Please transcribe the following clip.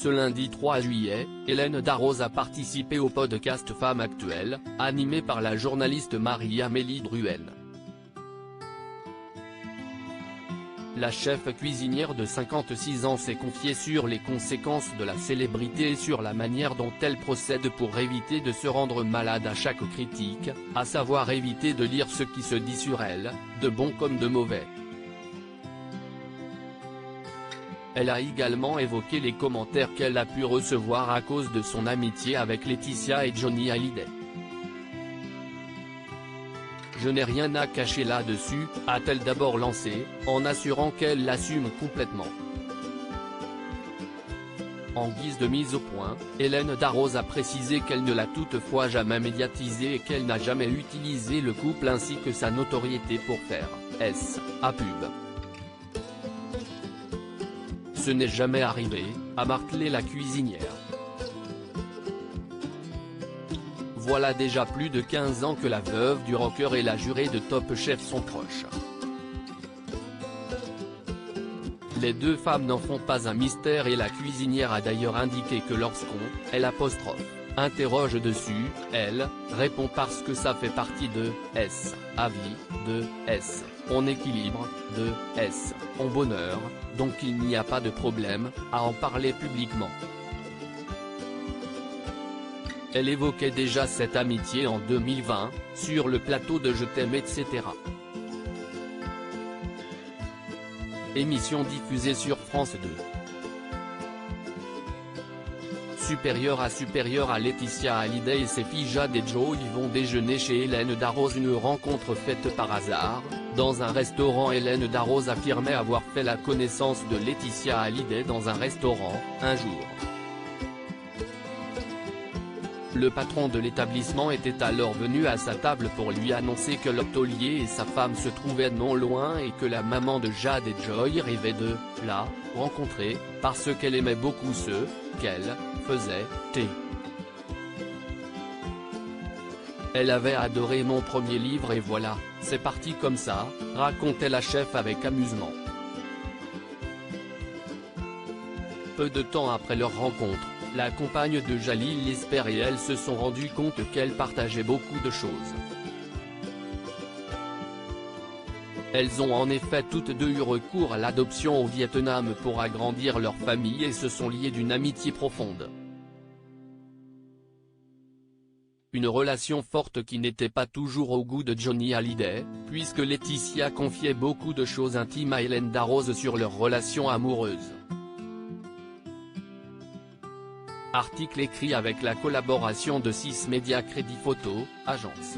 Ce lundi 3 juillet, Hélène Darroze a participé au podcast Femmes Actuelles, animé par la journaliste Marie-Amélie Drouhen. La chef cuisinière de 56 ans s'est confiée sur les conséquences de la célébrité et sur la manière dont elle procède pour éviter de se rendre malade à chaque critique, à savoir éviter de lire ce qui se dit sur elle, de bon comme de mauvais. Elle a également évoqué les commentaires qu'elle a pu recevoir à cause de son amitié avec Laetitia et Johnny Hallyday. Je n'ai rien à cacher là-dessus, a-t-elle d'abord lancé, en assurant qu'elle l'assume complètement. En guise de mise au point, Hélène Darroze a précisé qu'elle ne l'a toutefois jamais médiatisé et qu'elle n'a jamais utilisé le couple ainsi que sa notoriété pour faire a pub. Ce n'est jamais arrivé, a martelé la cuisinière. Voilà déjà plus de 15 ans que la veuve du rocker et la jurée de Top Chef sont proches. Les deux femmes n'en font pas un mystère et la cuisinière a d'ailleurs indiqué que lorsqu'elle interroge dessus, elle répond parce que ça fait partie de avis, de on équilibre, de on bonheur, donc il n'y a pas de problème à en parler publiquement. Elle évoquait déjà cette amitié en 2020, sur le plateau de Je t'aime etc. Émission diffusée sur France 2. Supérieure à Laetitia Hallyday et ses filles Jade et Joy vont déjeuner chez Hélène Darroze, une rencontre faite par hasard. Dans un restaurant, Hélène Darroze affirmait avoir fait la connaissance de Laetitia Hallyday dans un restaurant, un jour. Le patron de l'établissement était alors venu à sa table pour lui annoncer que l'hôtelier et sa femme se trouvaient non loin et que la maman de Jade et Joy rêvait de la rencontrer, parce qu'elle aimait beaucoup ce qu'elle faisait. Elle avait adoré mon premier livre et voilà, c'est parti comme ça, racontait la chef avec amusement. Peu de temps après leur rencontre, la compagne de Jalil Lesper et elle se sont rendus compte qu'elle partageait beaucoup de choses. Elles ont en effet toutes deux eu recours à l'adoption au Vietnam pour agrandir leur famille et se sont liées d'une amitié profonde. Une relation forte qui n'était pas toujours au goût de Johnny Hallyday, puisque Laetitia confiait beaucoup de choses intimes à Hélène Darroze sur leur relation amoureuse. Article écrit avec la collaboration de 6 Médias Crédit Photo, agence.